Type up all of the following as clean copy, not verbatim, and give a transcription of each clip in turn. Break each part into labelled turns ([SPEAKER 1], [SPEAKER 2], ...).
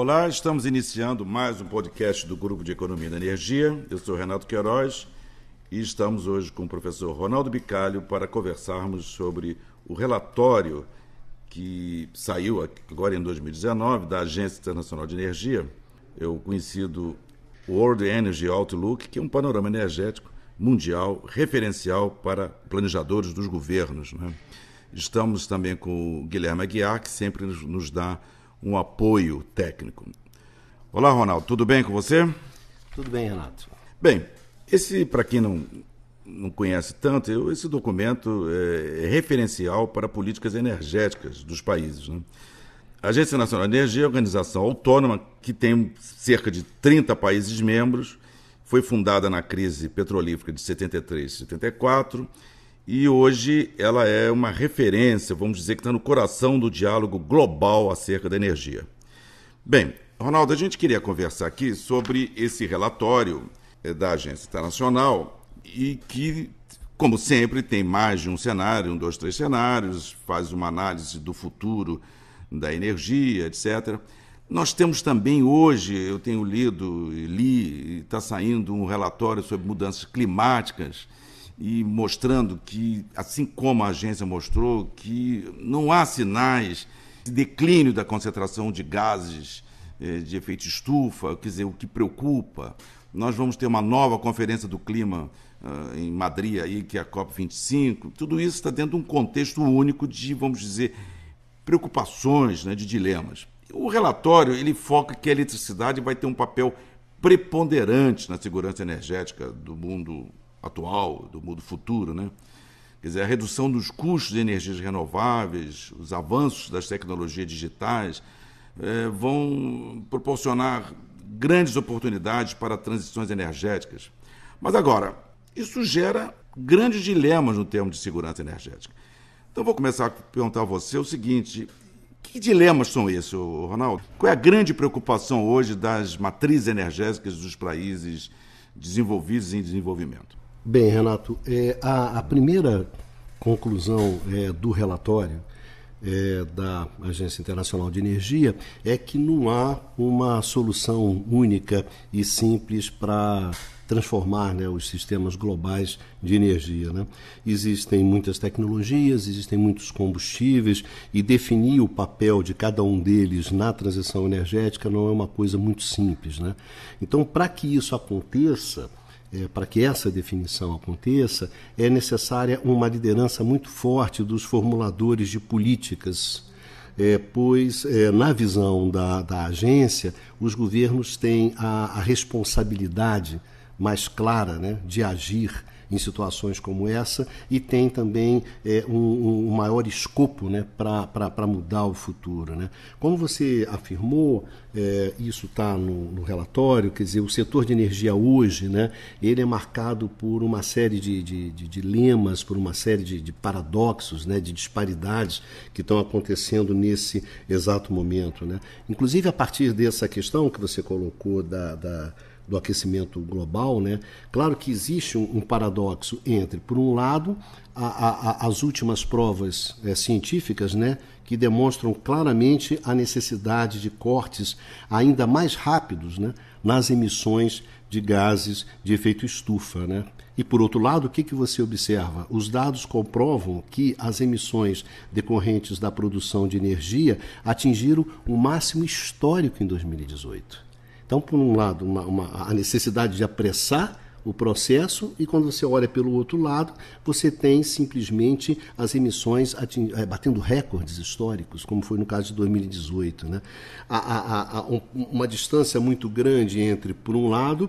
[SPEAKER 1] Olá, estamos iniciando mais um podcast do Grupo de Economia da Energia. Eu sou Renato Queiroz e estamos hoje com o professor Ronaldo Bicalho para conversarmos sobre o relatório que saiu agora em 2019 da Agência Internacional de Energia, o conhecido World Energy Outlook, que é um panorama energético mundial referencial para planejadores dos governos, né? Estamos também com o Guilherme Aguiar, que sempre nos dá um apoio técnico. Olá, Ronaldo, tudo bem com você?
[SPEAKER 2] Tudo bem, Renato.
[SPEAKER 1] Bem, para quem não conhece tanto, esse documento é referencial para políticas energéticas dos países, né? A Agência Nacional de Energia é uma organização autônoma que tem cerca de 30 países membros, foi fundada na crise petrolífera de 73 e 74, e hoje ela é uma referência, vamos dizer, que está no coração do diálogo global acerca da energia. Bem, Ronaldo, a gente queria conversar aqui sobre esse relatório da Agência Internacional e que, como sempre, tem mais de um cenário, 1, 2, 3 cenários, faz uma análise do futuro da energia, etc. Nós temos também hoje, eu tenho li, está saindo um relatório sobre mudanças climáticas, e mostrando que, assim como a agência mostrou, que não há sinais de declínio da concentração de gases de efeito estufa, quer dizer, o que preocupa. Nós vamos ter uma nova conferência do clima em Madrid, aí, que é a COP25. Tudo isso está dentro de um contexto único de, vamos dizer, preocupações, né, de dilemas. O relatório ele foca que a eletricidade vai ter um papel preponderante na segurança energética do mundo atual, do mundo futuro, né? Quer dizer, a redução dos custos de energias renováveis, os avanços das tecnologias digitais vão proporcionar grandes oportunidades para transições energéticas. Mas agora, isso gera grandes dilemas no termo de segurança energética. Então, vou começar a perguntar a você o seguinte: que dilemas são esses, Ronaldo? Qual é a grande preocupação hoje das matrizes energéticas dos países desenvolvidos e em desenvolvimento?
[SPEAKER 2] Bem, Renato, a primeira conclusão do relatório da Agência Internacional de Energia é que não há uma solução única e simples para transformar, né, os sistemas globais de energia, né? Existem muitas tecnologias, existem muitos combustíveis e definir o papel de cada um deles na transição energética não é uma coisa muito simples, né? Então, para que isso aconteça, para que essa definição aconteça, é necessária uma liderança muito forte dos formuladores de políticas, pois, na visão da agência, os governos têm a responsabilidade mais clara, né, de agir em situações como essa e tem também um maior escopo, né, para mudar o futuro, né? Como você afirmou, isso está no relatório, quer dizer, o setor de energia hoje, né, ele é marcado por uma série de dilemas, por uma série de paradoxos, né, de disparidades que estão acontecendo nesse exato momento, né? Inclusive, a partir dessa questão que você colocou do aquecimento global, né? Claro que existe um paradoxo entre, por um lado, as últimas provas científicas, né, que demonstram claramente a necessidade de cortes ainda mais rápidos, né, nas emissões de gases de efeito estufa, né? E, por outro lado, o que você observa? Os dados comprovam que as emissões decorrentes da produção de energia atingiram o máximo histórico em 2018. Então, por um lado, a necessidade de apressar o processo e, quando você olha pelo outro lado, você tem simplesmente as emissões batendo recordes históricos, como foi no caso de 2018, né? Há uma distância muito grande entre, por um lado,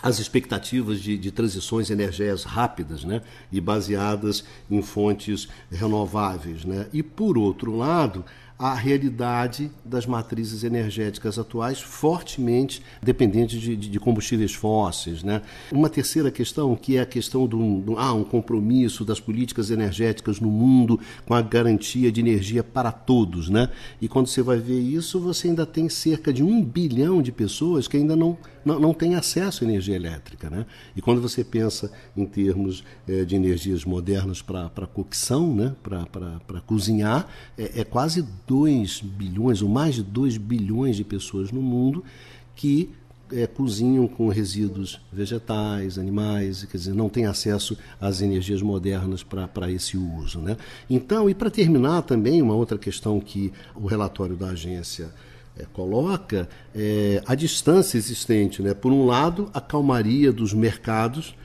[SPEAKER 2] as expectativas de transições energéticas rápidas, né, e baseadas em fontes renováveis, né? E, por outro lado, a realidade das matrizes energéticas atuais fortemente dependentes de combustíveis fósseis, né? Uma terceira questão, que é a questão de um compromisso das políticas energéticas no mundo com a garantia de energia para todos, né? E quando você vai ver isso, você ainda tem cerca de 1 bilhão de pessoas que ainda não não tem acesso à energia elétrica, né? E quando você pensa em termos de energias modernas para cocção, né? Para cozinhar, é quase 2 bilhões, ou mais de 2 bilhões de pessoas no mundo que cozinham com resíduos vegetais, animais, quer dizer, não tem acesso às energias modernas para esse uso, né? Então, e para terminar também, uma outra questão que o relatório da agência coloca é a distância existente, né? Por um lado, a calmaria dos mercados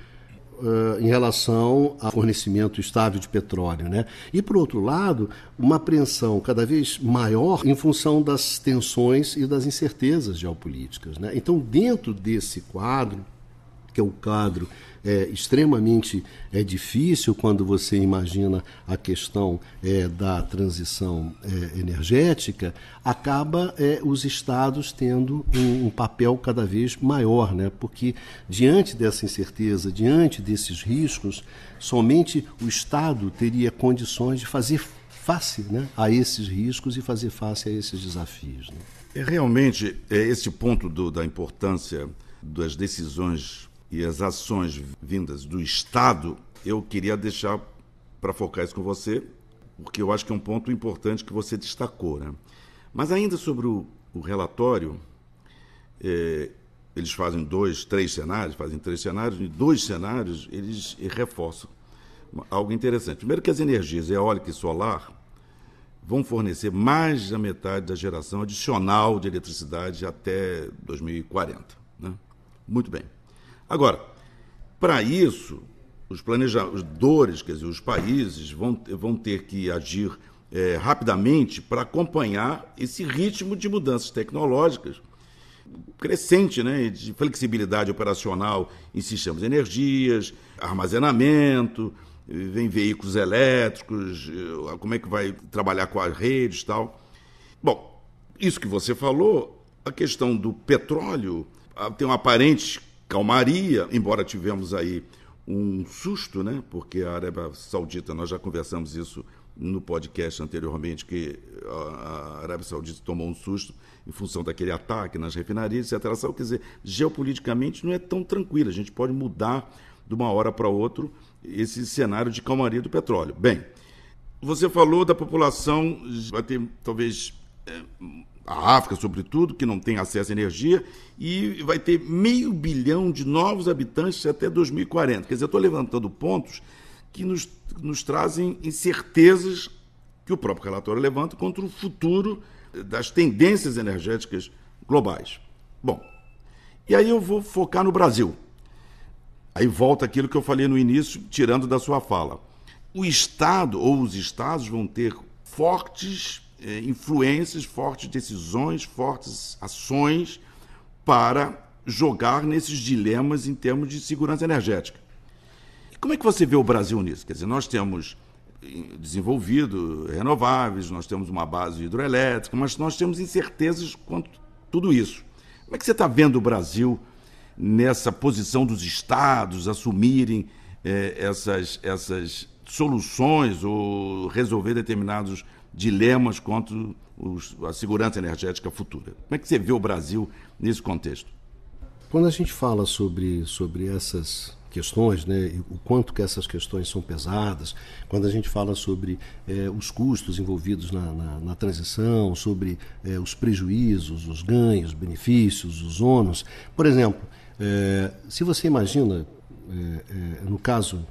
[SPEAKER 2] em relação ao fornecimento estável de petróleo, né? E, por outro lado, uma apreensão cada vez maior em função das tensões e das incertezas geopolíticas, né? Então, dentro desse quadro, que é um quadro extremamente difícil quando você imagina a questão da transição energética, acaba os estados tendo um papel cada vez maior, né? Porque diante dessa incerteza, diante desses riscos, somente o Estado teria condições de fazer face, né, a esses riscos e fazer face a esses desafios, né?
[SPEAKER 1] Realmente, esse ponto da importância das decisões e as ações vindas do Estado, eu queria deixar para focar isso com você, porque eu acho que é um ponto importante que você destacou, né? Mas ainda sobre o relatório, eles fazem 3 cenários, e 2 cenários eles reforçam algo interessante. Primeiro que as energias eólica e solar vão fornecer mais da metade da geração adicional de eletricidade até 2040, né? Muito bem. Agora, para isso, os planejadores, quer dizer, os países vão ter que agir rapidamente para acompanhar esse ritmo de mudanças tecnológicas crescente, né, de flexibilidade operacional em sistemas de energias, armazenamento, vem veículos elétricos, como é que vai trabalhar com as redes e tal. Bom, isso que você falou, a questão do petróleo tem uma aparente calmaria, embora tivemos aí um susto, né? Porque a Arábia Saudita, nós já conversamos isso no podcast anteriormente, que a Arábia Saudita tomou um susto em função daquele ataque nas refinarias, etc. Quer dizer, geopoliticamente não é tão tranquilo, a gente pode mudar de uma hora para outra esse cenário de calmaria do petróleo. Bem, você falou da população, vai ter talvez a África, sobretudo, que não tem acesso à energia, e vai ter 500 milhão de novos habitantes até 2040. Quer dizer, eu estou levantando pontos que nos trazem incertezas que o próprio relatório levanta contra o futuro das tendências energéticas globais. Bom, e aí eu vou focar no Brasil. Aí volta aquilo que eu falei no início, tirando da sua fala. O Estado ou os Estados vão ter fortes influências, fortes decisões, fortes ações para jogar nesses dilemas em termos de segurança energética. E como é que você vê o Brasil nisso? Quer dizer, nós temos desenvolvido renováveis, nós temos uma base hidroelétrica, mas nós temos incertezas quanto a tudo isso. Como é que você está vendo o Brasil nessa posição dos estados assumirem essas soluções ou resolver determinados dilemas quanto a segurança energética futura? Como é que você vê o Brasil nesse contexto?
[SPEAKER 2] Quando a gente fala sobre essas questões, né, o quanto que essas questões são pesadas, quando a gente fala sobre os custos envolvidos na transição, sobre os prejuízos, os ganhos, os benefícios, os ônus. Por exemplo, se você imagina, no caso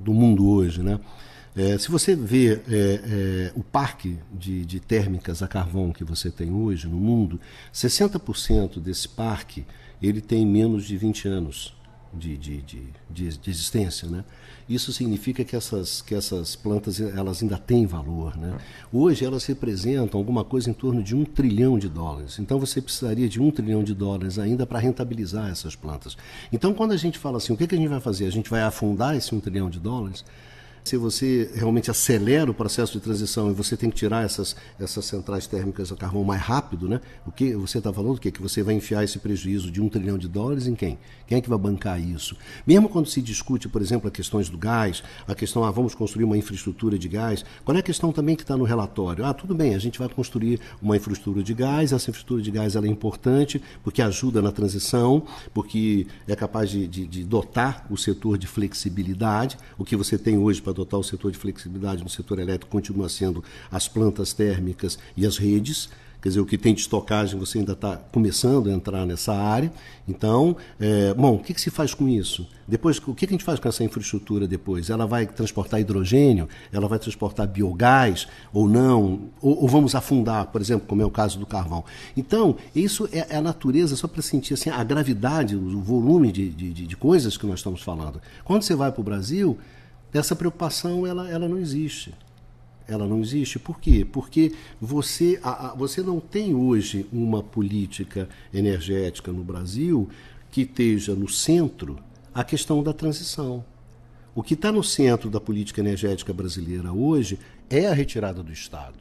[SPEAKER 2] do mundo hoje, né, se você vê o parque de térmicas a carvão que você tem hoje no mundo, 60% desse parque ele tem menos de 20 anos de existência, né? Isso significa que essas plantas elas ainda têm valor, né? Hoje elas representam alguma coisa em torno de $1 trilhão. Então você precisaria de $1 trilhão ainda para rentabilizar essas plantas. Então quando a gente fala assim, o que a gente vai fazer? A gente vai afundar esse $1 trilhão? Se você realmente acelera o processo de transição e você tem que tirar essas centrais térmicas a carvão mais rápido, né? O que você está falando? O quê? Que você vai enfiar esse prejuízo de $1 trilhão em quem? Quem é que vai bancar isso? Mesmo quando se discute, por exemplo, as questões do gás, a questão, vamos construir uma infraestrutura de gás, qual é a questão também que está no relatório? Tudo bem, a gente vai construir uma infraestrutura de gás, essa infraestrutura de gás ela é importante porque ajuda na transição, porque é capaz de dotar o setor de flexibilidade. O que você tem hoje para dotar o setor de flexibilidade no setor elétrico continua sendo as plantas térmicas e as redes. Quer dizer, o que tem de estocagem você ainda está começando a entrar nessa área. Então, o que se faz com isso? Depois, o que a gente faz com essa infraestrutura depois? Ela vai transportar hidrogênio? Ela vai transportar biogás ou não? Ou vamos afundar, por exemplo, como é o caso do carvão? Então, isso é a natureza, só para sentir assim, a gravidade, o volume de coisas que nós estamos falando. Quando você vai para o Brasil, essa preocupação ela não existe. Ela não existe. Por quê? Porque você não tem hoje uma política energética no Brasil que esteja no centro a questão da transição. O que está no centro da política energética brasileira hoje é a retirada do Estado.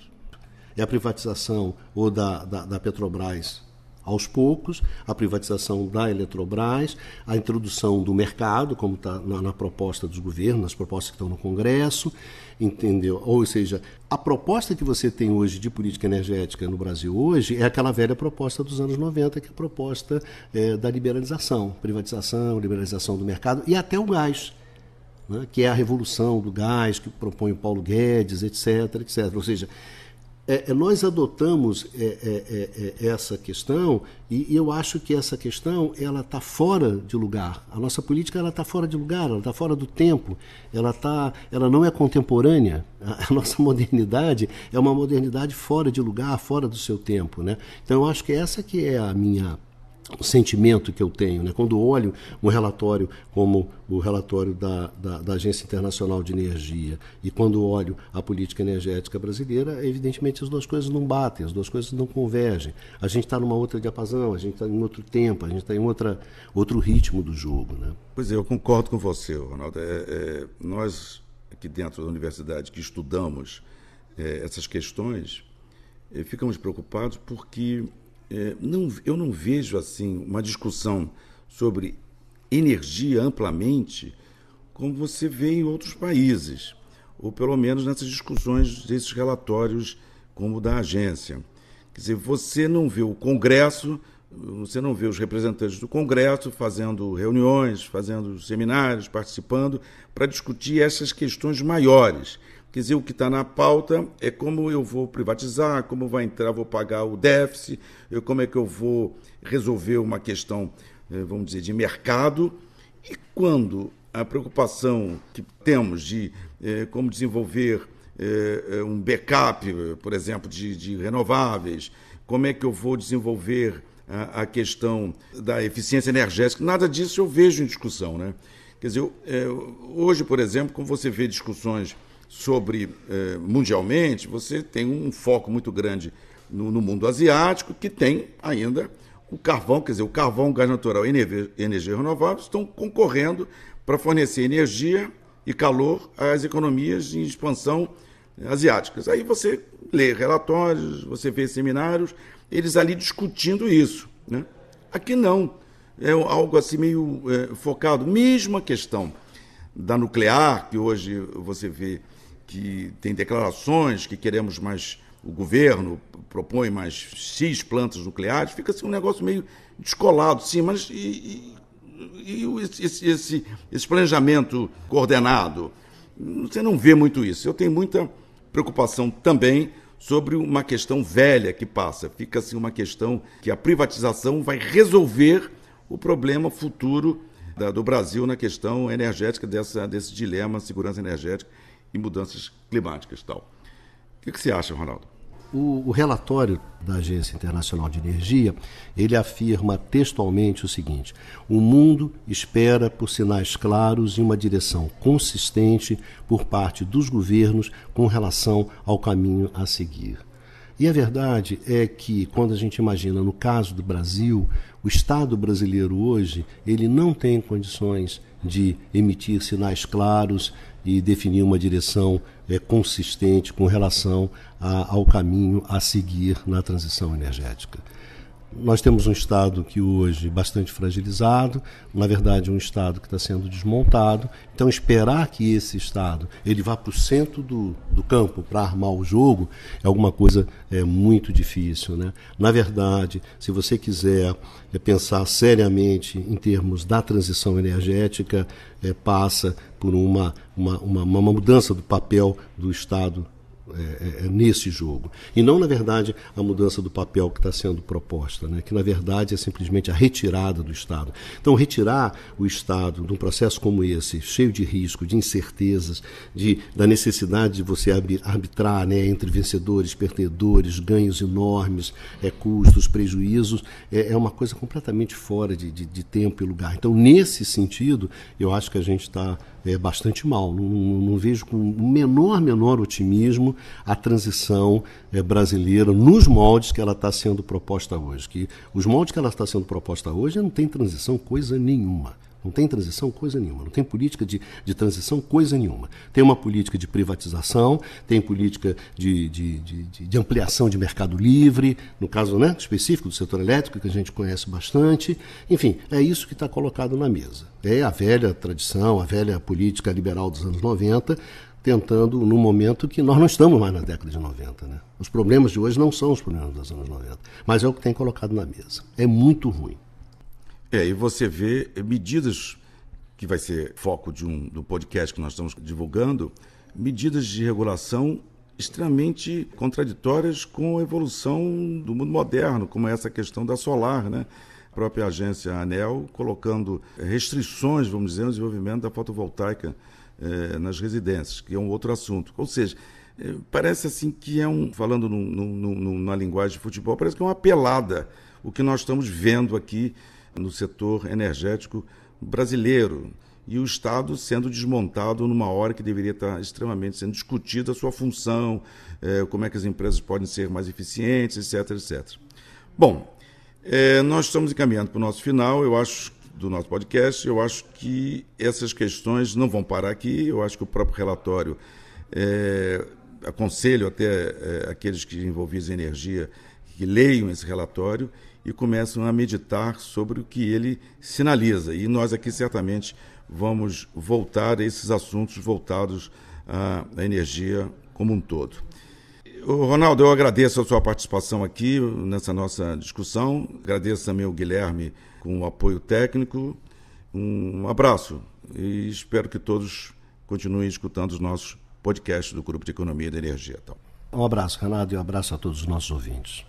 [SPEAKER 2] É a privatização ou da Petrobras aos poucos, a privatização da Eletrobras, a introdução do mercado, como está na proposta dos governos, nas propostas que estão no Congresso, entendeu? Ou seja, a proposta que você tem hoje de política energética no Brasil hoje é aquela velha proposta dos anos 90, que é a proposta da liberalização, privatização, liberalização do mercado e até o gás, né? Que é a revolução do gás que propõe o Paulo Guedes, etc, etc. Ou seja, nós adotamos essa questão e eu acho que essa questão ela está fora de lugar. A nossa política ela está fora de lugar, ela está fora do tempo, ela não é contemporânea. A nossa modernidade é uma modernidade fora de lugar, fora do seu tempo, né? Então eu acho que essa que é o sentimento que eu tenho, né? Quando olho um relatório como o relatório da Agência Internacional de Energia e quando olho a política energética brasileira, evidentemente as duas coisas não batem, as duas coisas não convergem. A gente está numa outra diapasão, a gente está em outro tempo, a gente está em outro ritmo do jogo, né?
[SPEAKER 1] Pois é, eu concordo com você, Ronaldo. Nós, aqui dentro da universidade, que estudamos essas questões, ficamos preocupados porque eu não vejo assim uma discussão sobre energia amplamente como você vê em outros países, ou pelo menos nessas discussões desses relatórios como o da agência. Quer dizer, você não vê o Congresso, você não vê os representantes do Congresso fazendo reuniões, fazendo seminários, participando para discutir essas questões maiores. Quer dizer, o que está na pauta é como eu vou privatizar, como vai entrar, vou pagar o déficit, como é que eu vou resolver uma questão, vamos dizer, de mercado. E quando a preocupação que temos de como desenvolver um backup, por exemplo, de renováveis, como é que eu vou desenvolver a questão da eficiência energética, nada disso eu vejo em discussão, né? Quer dizer, hoje, por exemplo, como você vê discussões sobre, mundialmente, você tem um foco muito grande no mundo asiático, que tem ainda o carvão, quer dizer, o carvão, o gás natural e energia renovável estão concorrendo para fornecer energia e calor às economias em expansão asiáticas. Aí você lê relatórios, você vê seminários, eles ali discutindo isso, né? Aqui não, é algo assim meio focado, mesmo a questão da nuclear, que hoje você vê que tem declarações que queremos mais, o governo propõe mais X plantas nucleares, fica assim um negócio meio descolado, sim, mas esse planejamento coordenado, você não vê muito isso. Eu tenho muita preocupação também sobre uma questão velha que passa, fica assim uma questão que a privatização vai resolver o problema futuro do Brasil na questão energética, desse dilema segurança energética e mudanças climáticas e tal. O que você acha, Ronaldo?
[SPEAKER 2] O relatório da Agência Internacional de Energia, ele afirma textualmente o seguinte: o mundo espera por sinais claros e uma direção consistente por parte dos governos com relação ao caminho a seguir. E a verdade é que, quando a gente imagina, no caso do Brasil, O Estado brasileiro hoje, ele não tem condições de emitir sinais claros e definir uma direção consistente com relação ao caminho a seguir na transição energética. Nós temos um Estado que hoje é bastante fragilizado, na verdade um Estado que está sendo desmontado. Então esperar que esse Estado ele vá para o centro do campo para armar o jogo é alguma coisa muito difícil, né? Na verdade, se você quiser pensar seriamente em termos da transição energética, passa por uma mudança do papel do Estado nesse jogo. E não, na verdade, a mudança do papel que está sendo proposta, né? Que, na verdade, é simplesmente a retirada do Estado. Então, retirar o Estado de um processo como esse, cheio de risco, de incertezas, da necessidade de você arbitrar, né, entre vencedores, perdedores, ganhos enormes, custos, prejuízos, é uma coisa completamente fora de tempo e lugar. Então, nesse sentido, eu acho que a gente está bastante mal. Não vejo com o menor otimismo a transição brasileira nos moldes que ela está sendo proposta hoje. Que os moldes que ela está sendo proposta hoje não tem transição coisa nenhuma. Não tem transição coisa nenhuma, não tem política de transição coisa nenhuma. Tem uma política de privatização, tem política de ampliação de mercado livre, no caso, né, específico do setor elétrico, que a gente conhece bastante. Enfim, é isso que está colocado na mesa. É a velha tradição, a velha política liberal dos anos 90, tentando, num momento que nós não estamos mais na década de 90. Né? Os problemas de hoje não são os problemas dos anos 90, mas é o que tem colocado na mesa. É muito ruim.
[SPEAKER 1] E você vê medidas, que vai ser foco do podcast que nós estamos divulgando, medidas de regulação extremamente contraditórias com a evolução do mundo moderno, como essa questão da solar, né? A própria agência ANEEL colocando restrições, vamos dizer, no desenvolvimento da fotovoltaica nas residências, que é um outro assunto. Ou seja, parece assim que falando na linguagem de futebol, parece que é uma pelada o que nós estamos vendo aqui no setor energético brasileiro, e o Estado sendo desmontado numa hora que deveria estar extremamente sendo discutida a sua função, como é que as empresas podem ser mais eficientes, etc, etc. Bom, nós estamos encaminhando para o nosso final, eu acho, do nosso podcast. Eu acho que essas questões não vão parar aqui. Eu acho que o próprio relatório, aconselho até aqueles que envolvidos em energia que leiam esse relatório e começam a meditar sobre o que ele sinaliza. E nós aqui certamente vamos voltar a esses assuntos voltados à energia como um todo. Ronaldo, eu agradeço a sua participação aqui nessa nossa discussão. Agradeço também ao Guilherme com o apoio técnico. Um abraço e espero que todos continuem escutando os nossos podcasts do Grupo de Economia da Energia.
[SPEAKER 2] Um abraço, Renato, e um abraço a todos os nossos ouvintes.